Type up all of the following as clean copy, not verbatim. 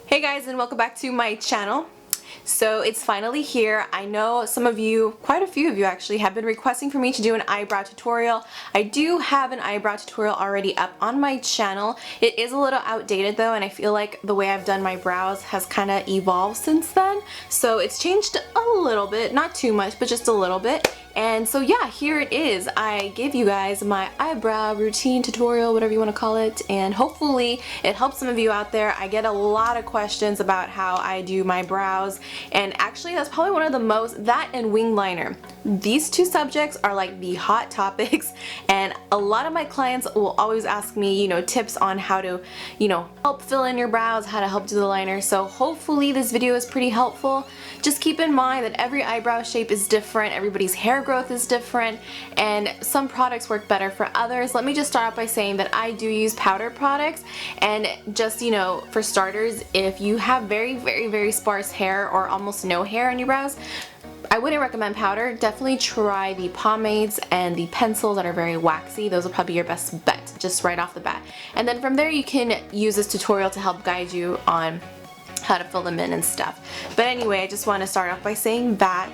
Hey guys, and welcome back to my channel. So it's finally here. I know some of you, quite a few of you actually, have been requesting for me to do an eyebrow tutorial. I do have an eyebrow tutorial already up on my channel. It is a little outdated though, and I feel like the way I've done my brows has kind of evolved since then. So it's changed a little bit, not too much, but just a little bit. And so yeah, here it is. I gave you guys my eyebrow routine tutorial, whatever you want to call it, and hopefully it helps some of you out there. I get a lot of questions about how I do my brows, and actually that's probably one of the most, that and wing liner. These two subjects are like the hot topics, and a lot of my clients will always ask me, tips on how to, help fill in your brows, how to help do the liner. So hopefully this video is pretty helpful. Just keep in mind that every eyebrow shape is different, everybody's hair growth is different, and some products work better for others. Let me just start off by saying that I do use powder products, and just, for starters, if you have very sparse hair or almost no hair on your brows, I wouldn't recommend powder. Definitely try the pomades and the pencils that are very waxy. Those will probably be your best bet, just right off the bat. And then from there you can use this tutorial to help guide you on how to fill them in and stuff. But anyway, I just want to start off by saying that.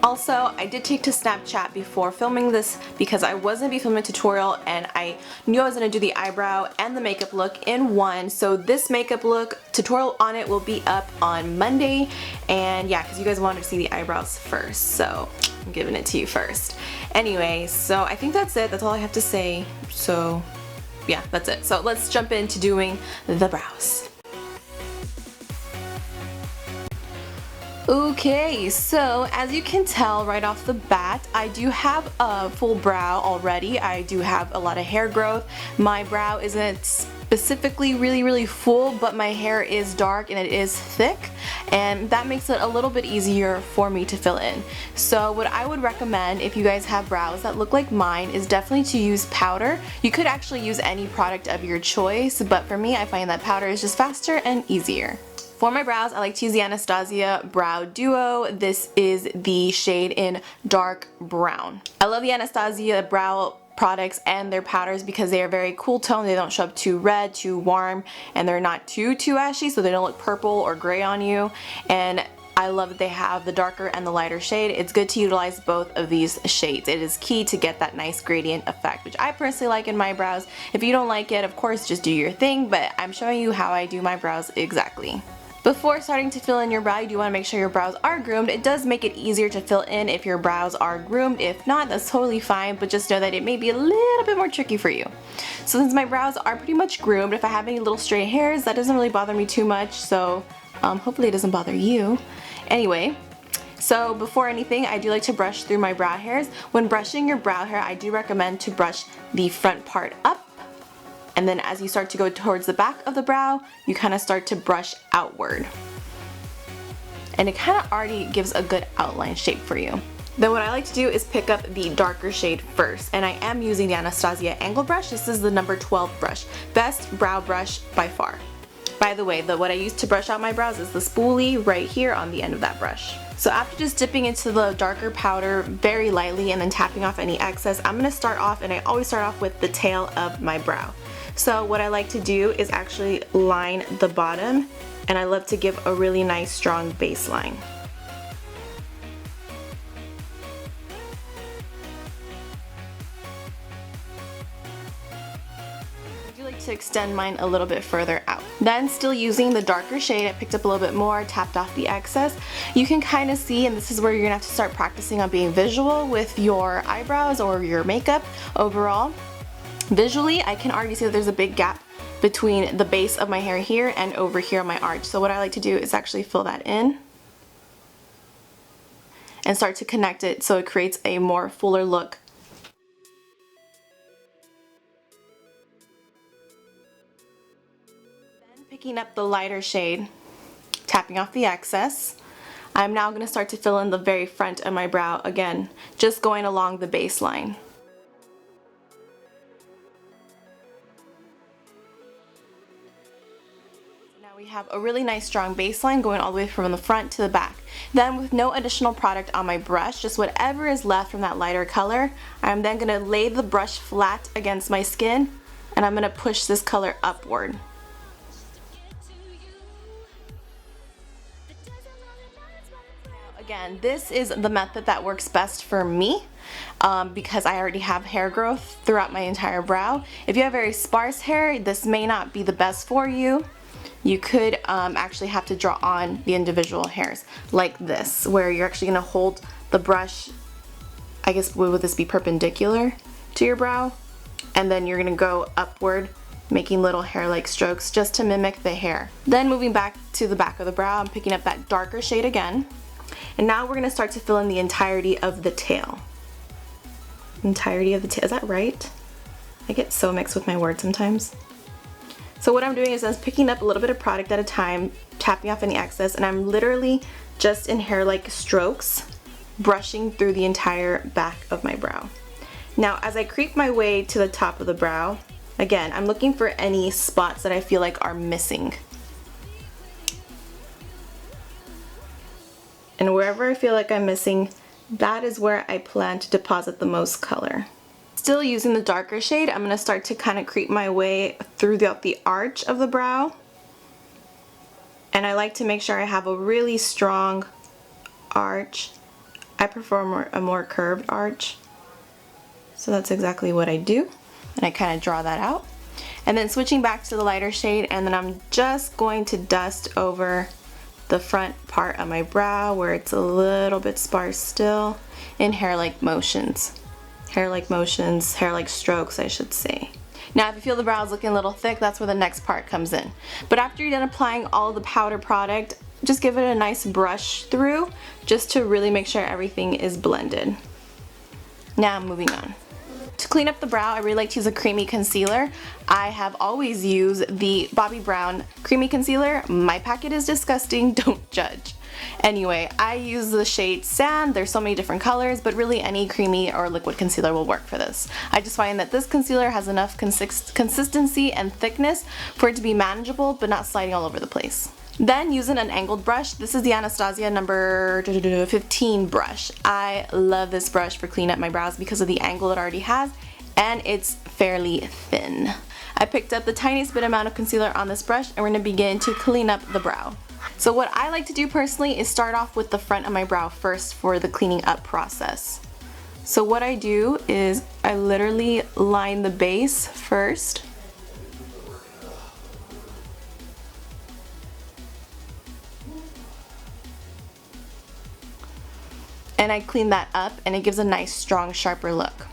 Also, I did take to Snapchat before filming this because I was going to be filming a tutorial and I knew I was going to do the eyebrow and the makeup look in one. So this makeup look tutorial on it will be up on Monday, and yeah, because you guys wanted to see the eyebrows first, so I'm giving it to you first. Anyway, so I think that's it. That's all I have to say. So yeah, that's it. So let's jump into doing the brows. Okay, so as you can tell right off the bat, I do have a full brow already. I do have a lot of hair growth. My brow isn't specifically really full, but my hair is dark and it is thick, and that makes it a little bit easier for me to fill in. So what I would recommend if you guys have brows that look like mine is definitely to use powder. You could actually use any product of your choice, but for me I find that powder is just faster and easier. For my brows, I like to use the Anastasia Brow Duo. This is the shade in dark brown. I love the Anastasia Brow products and their powders because they are very cool tone. They don't show up too red, too warm, and they're not too ashy, so they don't look purple or gray on you. And I love that they have the darker and the lighter shade. It's good to utilize both of these shades. It is key to get that nice gradient effect, which I personally like in my brows. If you don't like it, of course, just do your thing, but I'm showing you how I do my brows exactly. Before starting to fill in your brow, you do want to make sure your brows are groomed. It does make it easier to fill in if your brows are groomed. If not, that's totally fine, but just know that it may be a little bit more tricky for you. So since my brows are pretty much groomed, if I have any little stray hairs, that doesn't really bother me too much, so hopefully it doesn't bother you. Anyway, so before anything, I do like to brush through my brow hairs. When brushing your brow hair, I do recommend to brush the front part up, and then as you start to go towards the back of the brow, you kind of start to brush outward. And it kind of already gives a good outline shape for you. Then what I like to do is pick up the darker shade first, and I am using the Anastasia Angle brush. This is the number 12 brush. Best brow brush by far. By the way, what I use to brush out my brows is the spoolie right here on the end of that brush. So after just dipping into the darker powder very lightly and then tapping off any excess, I'm going to start off, and I always start off with the tail of my brow. So what I like to do is actually line the bottom, and I love to give a really nice strong baseline. I do like to extend mine a little bit further out. Then still using the darker shade, I picked up a little bit more, tapped off the excess. You can kind of see, and this is where you're gonna have to start practicing on being visual with your eyebrows or your makeup overall. Visually, I can already see that there's a big gap between the base of my hair here and over here on my arch. So what I like to do is actually fill that in and start to connect it so it creates a more fuller look. Then picking up the lighter shade, tapping off the excess, I'm now going to start to fill in the very front of my brow again, just going along the baseline. We have a really nice strong baseline going all the way from the front to the back. Then with no additional product on my brush, just whatever is left from that lighter color, I'm then going to lay the brush flat against my skin, and I'm going to push this color upward. Again, this is the method that works best for me because I already have hair growth throughout my entire brow. If you have very sparse hair, this may not be the best for you. You could actually have to draw on the individual hairs like this, where you're actually going to hold the brush, I guess would this be perpendicular to your brow? And then you're going to go upward, making little hair-like strokes just to mimic the hair. Then moving back to the back of the brow, I'm picking up that darker shade again. And now we're going to start to fill in the entirety of the tail. Entirety of the tail, is that right? I get so mixed with my words sometimes. So what I'm doing is I'm picking up a little bit of product at a time, tapping off any excess, and I'm literally just in hair-like strokes, brushing through the entire back of my brow. Now as I creep my way to the top of the brow, again, I'm looking for any spots that I feel like are missing. And wherever I feel like I'm missing, that is where I plan to deposit the most color. Still using the darker shade, I'm going to start to kind of creep my way throughout the arch of the brow. And I like to make sure I have a really strong arch. I prefer a more curved arch. So that's exactly what I do. And I kind of draw that out. And then switching back to the lighter shade, and then I'm just going to dust over the front part of my brow where it's a little bit sparse still in hair-like motions. Hair-like strokes, I should say. Now if you feel the brow is looking a little thick, that's where the next part comes in. But after you're done applying all the powder product, just give it a nice brush through just to really make sure everything is blended. Now moving on. To clean up the brow, I really like to use a creamy concealer. I have always used the Bobbi Brown creamy concealer. My packet is disgusting, don't judge. Anyway, I use the shade Sand. There's so many different colors, but really any creamy or liquid concealer will work for this. I just find that this concealer has enough consistency and thickness for it to be manageable, but not sliding all over the place. Then using an angled brush, this is the Anastasia number 15 brush. I love this brush for cleaning up my brows because of the angle it already has, and it's fairly thin. I picked up the tiniest bit amount of concealer on this brush, and we're going to begin to clean up the brow. So what I like to do personally is start off with the front of my brow first for the cleaning up process. So what I do is I literally line the base first. And I clean that up, and it gives a nice, strong, sharper look.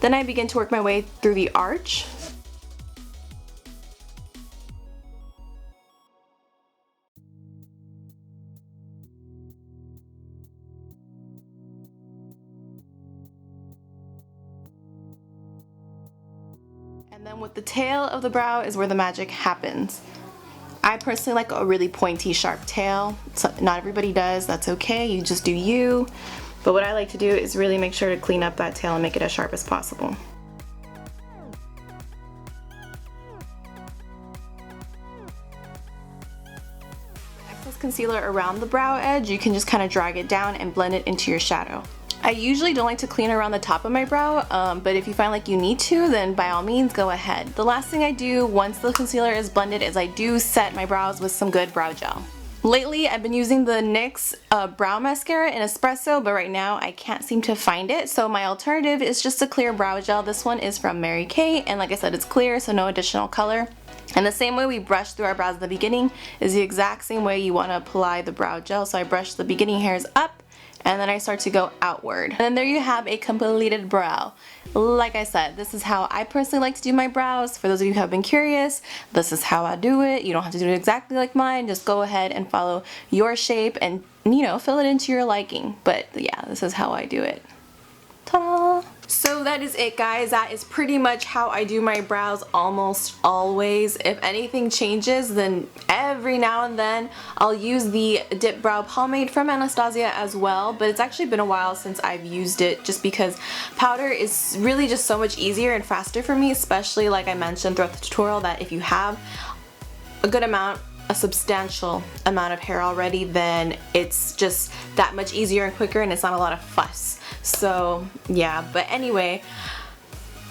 Then I begin to work my way through the arch. And then with the tail of the brow is where the magic happens. I personally like a really pointy, sharp tail. So not everybody does, that's okay, you just do you. But what I like to do is really make sure to clean up that tail and make it as sharp as possible. Excess concealer around the brow edge, you can just kind of drag it down and blend it into your shadow. I usually don't like to clean around the top of my brow, but if you find like you need to, then by all means go ahead. The last thing I do once the concealer is blended is I do set my brows with some good brow gel. Lately I've been using the NYX brow mascara in Espresso, but right now I can't seem to find it, so my alternative is just a clear brow gel. This one is from Mary Kay, and like I said, it's clear, so no additional color. And the same way we brush through our brows at the beginning is the exact same way you want to apply the brow gel. So I brush the beginning hairs up, and then I start to go outward. And then there you have a completed brow. Like I said, this is how I personally like to do my brows. For those of you who have been curious, this is how I do it. You don't have to do it exactly like mine. Just go ahead and follow your shape and, you know, fill it into your liking. But yeah, this is how I do it. Ta-da! So that is it, guys. That is pretty much how I do my brows almost always. If anything changes, then every now and then I'll use the Dip Brow Pomade from Anastasia as well, but it's actually been a while since I've used it just because powder is really just so much easier and faster for me, especially like I mentioned throughout the tutorial that if you have a good amount, a substantial amount of hair already, then it's just that much easier and quicker and it's not a lot of fuss. So yeah, but anyway,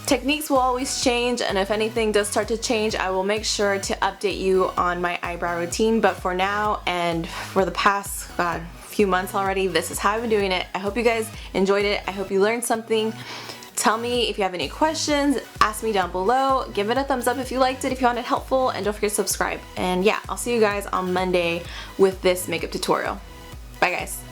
Techniques will always change, and if anything does start to change, I will make sure to update you on my eyebrow routine, but for now and for the past, few months already, this is how I've been doing it. I hope you guys enjoyed it. I hope you learned something. Tell me if you have any questions, ask me down below, give it a thumbs up if you liked it, if you found it helpful, and don't forget to subscribe. And yeah, I'll see you guys on Monday with this makeup tutorial. Bye guys.